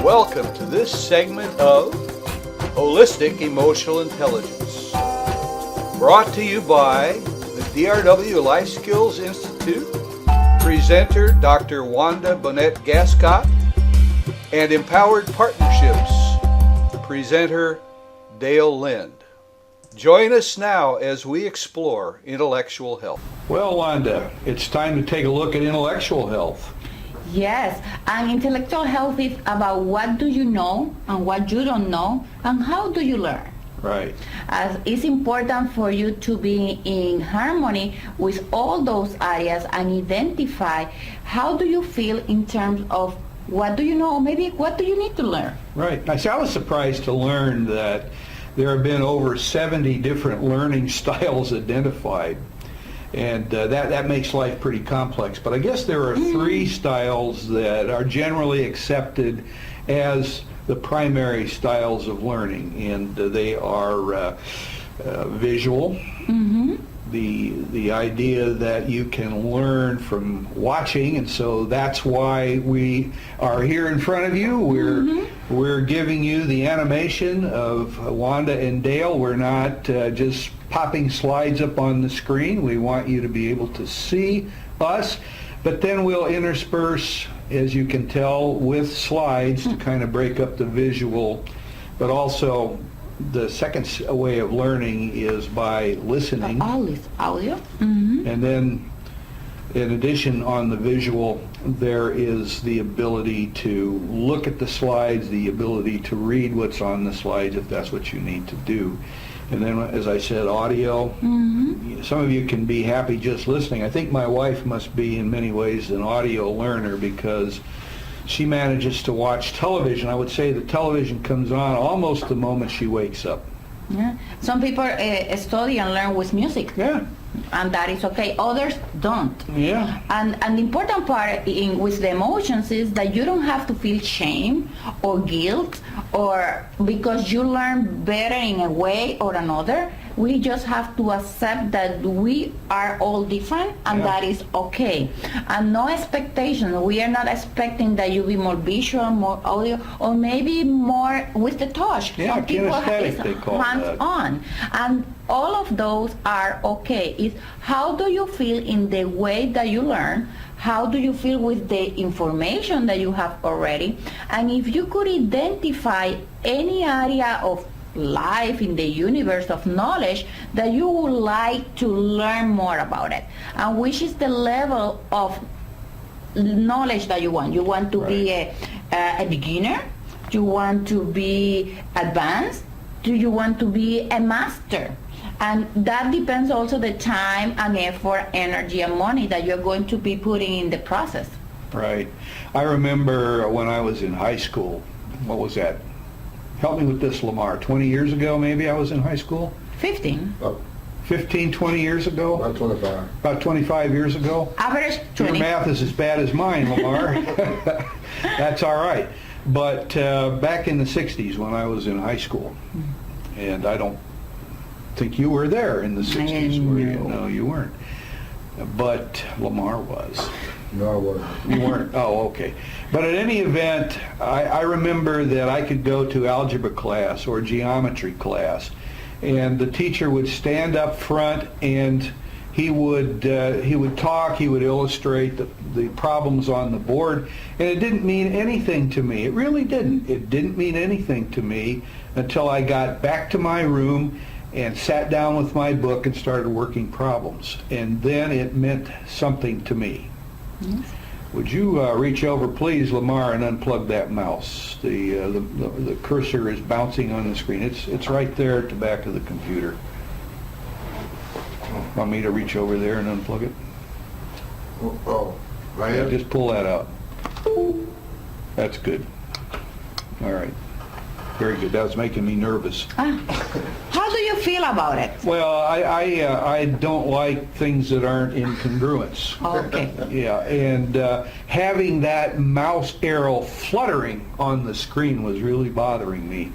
Welcome to this segment of Holistic Emotional Intelligence, brought to you by the DRW Life Skills Institute, presenter Dr. Wanda Bonet-Gascott, and Empowered Partnerships, presenter Dale Lind. Join us now as we explore intellectual health. Well, Wanda, it's time to take a look at intellectual health. Yes, and intellectual health is about what do you know and what you don't know and how do you learn. Right. As it's important for you to be in harmony with all those areas and identify how do you feel in terms of what do you know, or maybe what do you need to learn. Right. I was surprised to learn that there have been over 70 different learning styles identified. And that makes life pretty complex. But I guess there are three styles that are generally accepted as the primary styles of learning. And they are visual, the idea that you can learn from watching, and so that's why we are here in front of you. We're giving you the animation of Wanda and Dale. We're not just popping slides up on the screen. We want you to be able to see us, but then we'll intersperse, as you can tell, with slides to kind of break up the visual, but also the second way of learning is by listening. Audio. And then, in addition, on the visual, there is the ability to look at the slides, the ability to read what's on the slides if that's what you need to do. And then, as I said, audio. Some of you can be happy just listening. I think my wife must be, in many ways, an audio learner because she manages to watch television. I would say the television comes on almost the moment she wakes up. Yeah. Some people study and learn with music. Yeah. And that is okay. Others don't. Yeah. And the important part with the emotions is that you don't have to feel shame or guilt or because you learn better in a way or another. We just have to accept that we are all different and that is okay. And no expectation. We are not expecting that you be more visual, more audio, or maybe more with the touch. Yeah, some people kinesthetic, they call hands-on. And all of those are okay. It's how do you feel in the way that you learn? How do you feel with the information that you have already? And if you could identify any area of life in the universe of knowledge that you would like to learn more about it, and which is the level of knowledge that you want. You want to be a beginner? You want to be advanced? Do you want to be a master? And that depends also the time and effort, energy and money that you're going to be putting in the process. Right. I remember when I was in high school, what was that? Help me with this, Lamar. 20 years ago, maybe I was in high school? 15. 15, 20 years ago? About 25. About 25 years ago? Average 20. Your math is as bad as mine, Lamar. That's all right. But back in the 60s when I was in high school, and I don't think you were there in the 60s, were you? No, you weren't. But Lamar was. No, I wasn't. You weren't? Oh, okay. But at any event, I remember that I could go to algebra class or geometry class, and the teacher would stand up front and he would talk, he would illustrate the problems on the board, and it didn't mean anything to me. It really didn't. It didn't mean anything to me until I got back to my room and sat down with my book and started working problems. And then it meant something to me. Yes. Would you reach over, please, Lamar, and unplug that mouse? The cursor is bouncing on the screen. It's right there at the back of the computer. Want me to reach over there and unplug it? Oh, right Yeah, here? just pull that out. That's good. All right. Very good. That was making me nervous. How do you feel about it? Well, I don't like things that aren't in congruence. Okay. Yeah, and having that mouse arrow fluttering on the screen was really bothering me.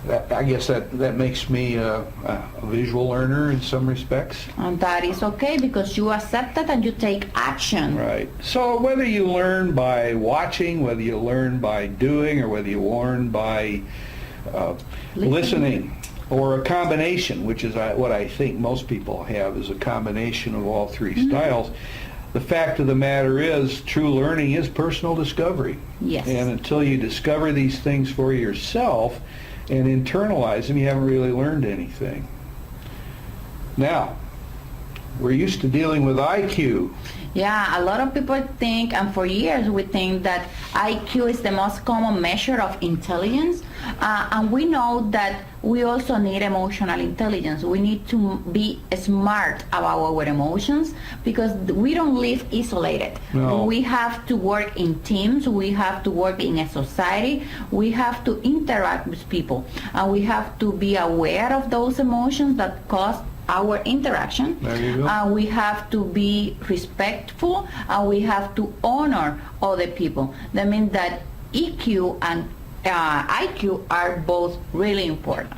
I guess that makes me a visual learner in some respects. And that is okay because you accept it and you take action. Right. So whether you learn by watching, whether you learn by doing, or whether you learn by listening, or a combination, which is what I think most people have, is a combination of all three styles. The fact of the matter is, true learning is personal discovery. Yes. And until you discover these things for yourself and internalize them, you haven't really learned anything. Now, we're used to dealing with IQ. Yeah, a lot of people think, and for years we think that IQ is the most common measure of intelligence, and we know that we also need emotional intelligence. We need to be smart about our emotions because we don't live isolated. No. We have to work in teams, we have to work in a society, we have to interact with people, and we have to be aware of those emotions that cause our interaction. There you go. We have to be respectful and we have to honor other people. That means that EQ and IQ are both really important.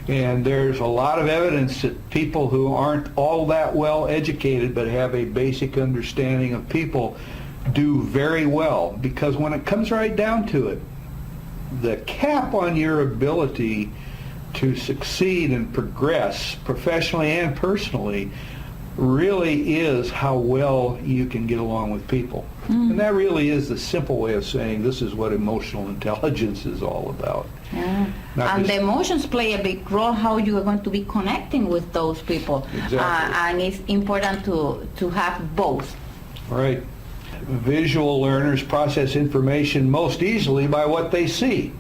And there's a lot of evidence that people who aren't all that well educated but have a basic understanding of people do very well, because when it comes right down to it, the cap on your ability to succeed and progress professionally and personally really is how well you can get along with people. And that really is the simple way of saying this is what emotional intelligence is all about. Yeah. Not And just- the emotions play a big role how you are going to be connecting with those people. Exactly. And it's important to have both. Right. Visual learners process information most easily by what they see.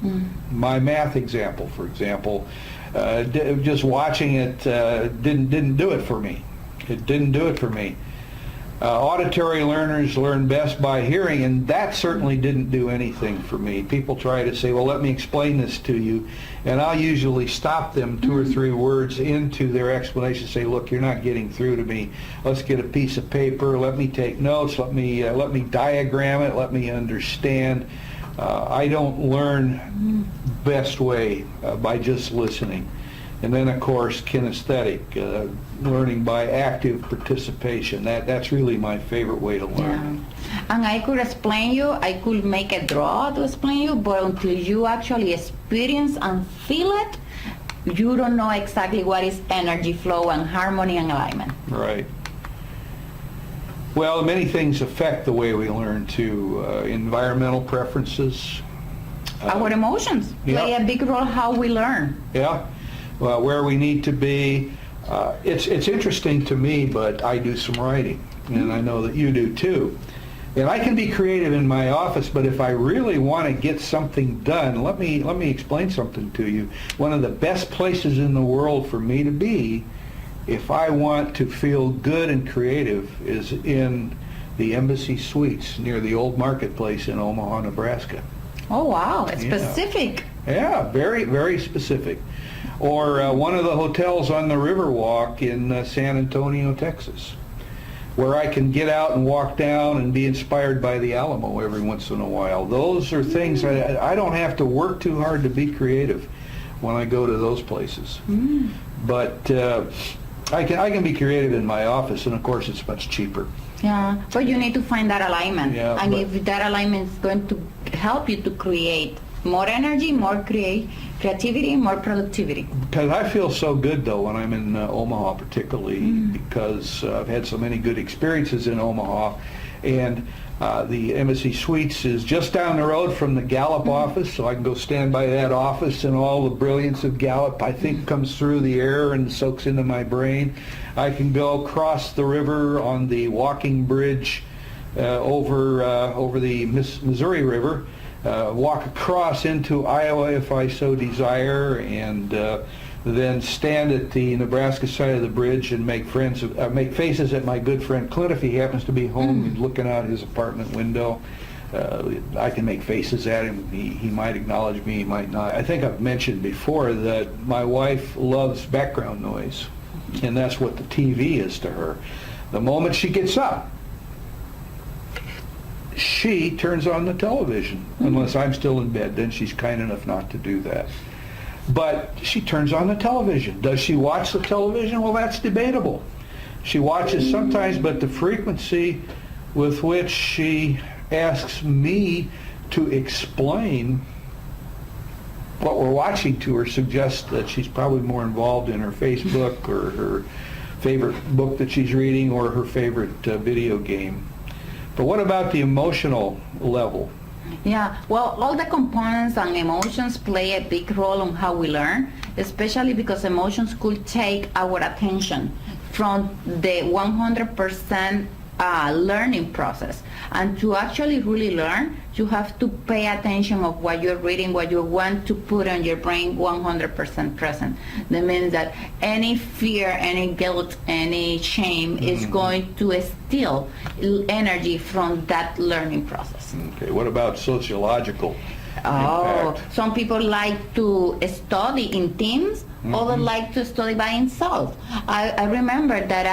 My math example, for example, just watching it didn't do it for me. It didn't do it for me. Auditory learners learn best by hearing, and that certainly didn't do anything for me. People try to say, well, let me explain this to you, and I'll usually stop them 2 or 3 words into their explanation, say, look, you're not getting through to me. Let's get a piece of paper, let me take notes, let me diagram it, let me understand. I don't learn best way by just listening. And then, of course, kinesthetic, learning by active participation. That's really my favorite way to learn. Yeah. And I could explain you, I could make a draw to explain you, but until you actually experience and feel it, you don't know exactly what is energy flow and harmony and alignment. Right. Well, many things affect the way we learn too. Environmental preferences. Our emotions play yeah. a big role how we learn. Yeah. Well, where we need to be. It's interesting to me, but I do some writing, and I know that you do too. And I can be creative in my office, but if I really want to get something done, let me explain something to you. One of the best places in the world for me to be, if I want to feel good and creative, is in the Embassy Suites near the old marketplace in Omaha, Nebraska. Oh wow, it's Yeah. specific. Yeah, very, very specific. Or one of the hotels on the Riverwalk in San Antonio, Texas, where I can get out and walk down and be inspired by the Alamo every once in a while. Those are things I don't have to work too hard to be creative when I go to those places. But I can be creative in my office, and of course it's much cheaper. Yeah, but you need to find that alignment. Yeah, and but- if that alignment is going to help you to create more energy, more creativity, more productivity. Because I feel so good, though, when I'm in Omaha, particularly because I've had so many good experiences in Omaha. And the Embassy Suites is just down the road from the Gallup office, so I can go stand by that office, and all the brilliance of Gallup, I think, comes through the air and soaks into my brain. I can go cross the river on the walking bridge over the Missouri River, walk across into Iowa if I so desire, and then stand at the Nebraska side of the bridge and make faces at my good friend Clint if he happens to be home and looking out his apartment window. I can make faces at him. He might acknowledge me, he might not. I think I've mentioned before that my wife loves background noise, and that's what the TV is to her. The moment she gets up, she turns on the television, unless I'm still in bed. Then she's kind enough not to do that. But she turns on the television. Does she watch the television? Well, that's debatable. She watches sometimes, but the frequency with which she asks me to explain what we're watching to her suggests that she's probably more involved in her Facebook or her favorite book that she's reading or her favorite video game. But what about the emotional level? Yeah, well, all the components and emotions play a big role on how we learn, especially because emotions could take our attention from the 100% learning process. And to actually really learn, you have to pay attention of what you're reading, what you want to put on your brain 100% present. That means that any fear, any guilt, any shame is going to steal energy from that learning process. Okay, what about sociological Oh, impact? some people like to study in teams, others like to study by themselves. I remember that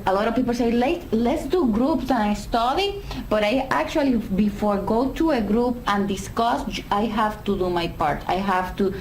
a lot of people say, let's do groups and study, but I actually, before go to a group and discuss, I have to do my part. I have to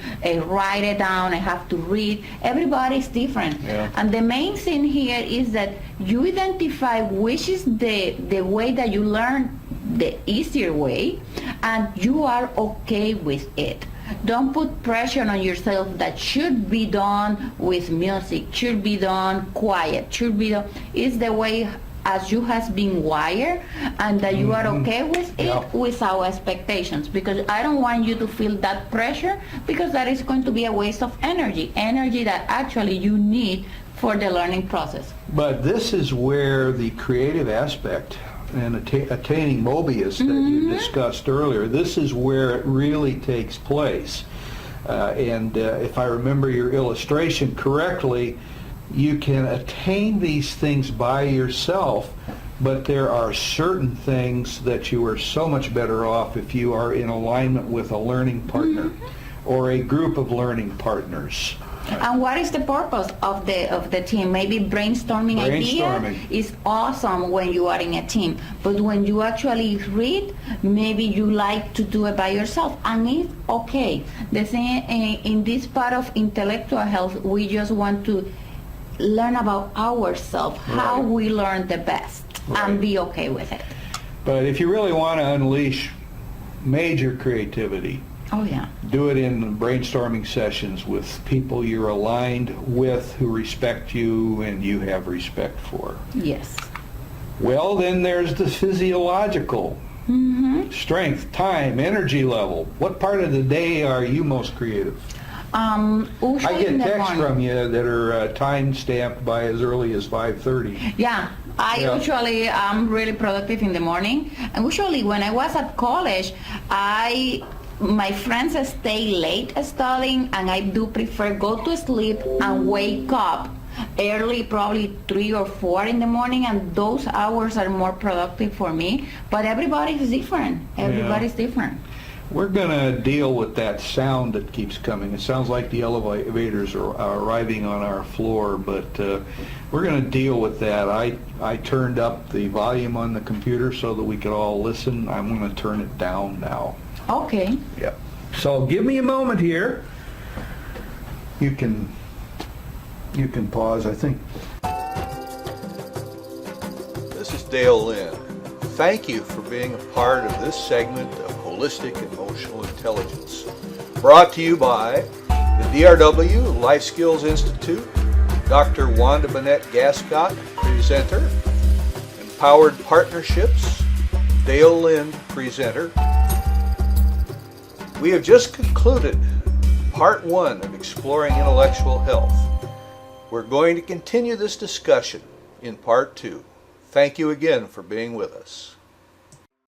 write it down, I have to read. Everybody's different. Yeah. And the main thing here is that you identify which is the way that you learn the easier way, and you are okay with it. Don't put pressure on yourself that should be done with music, should be done quiet, should be done. It's the way as you has been wired, and that you are okay with it, Yeah. with our expectations, because I don't want you to feel that pressure, because that is going to be a waste of energy that actually you need for the learning process. But this is where the creative aspect and attaining Mobius that you discussed earlier, this is where it really takes place. And if I remember your illustration correctly, you can attain these things by yourself, but there are certain things that you are so much better off if you are in alignment with a learning partner or a group of learning partners. And what is the purpose of the team? Maybe brainstorming idea is awesome when you are in a team, but when you actually read, maybe you like to do it by yourself, and it's okay. The thing in this part of intellectual health, we just want to learn about ourselves, how we learn the best, and be okay with it. But if you really want to unleash major creativity, Oh yeah. do it in brainstorming sessions with people you're aligned with, who respect you and you have respect for. Yes. Well, then there's the physiological strength, time, energy level. What part of the day are you most creative? I Usually in get the texts morning. from you that are time stamped by as early as 5:30. Yeah, Yeah. usually I'm really productive in the morning, and usually when I was at college, my friends stay late studying, and I do prefer go to sleep and wake up early, probably 3 or 4 in the morning, and those hours are more productive for me. But everybody is different. Everybody's different. We're going to deal with that sound that keeps coming. It sounds like the elevators are arriving on our floor, but we're going to deal with that. I turned up the volume on the computer so that we could all listen. I'm going to turn it down now. Okay. Yep. So give me a moment here. You can pause, I think. This is Dale Lynn. Thank you for being a part of this segment of Holistic Emotional Intelligence, brought to you by the DRW Life Skills Institute, Dr. Wanda Bennett Gascott, presenter, Empowered Partnerships, Dale Lynn, presenter. We have just concluded part 1 of Exploring Intellectual Health. We're going to continue this discussion in part 2. Thank you again for being with us.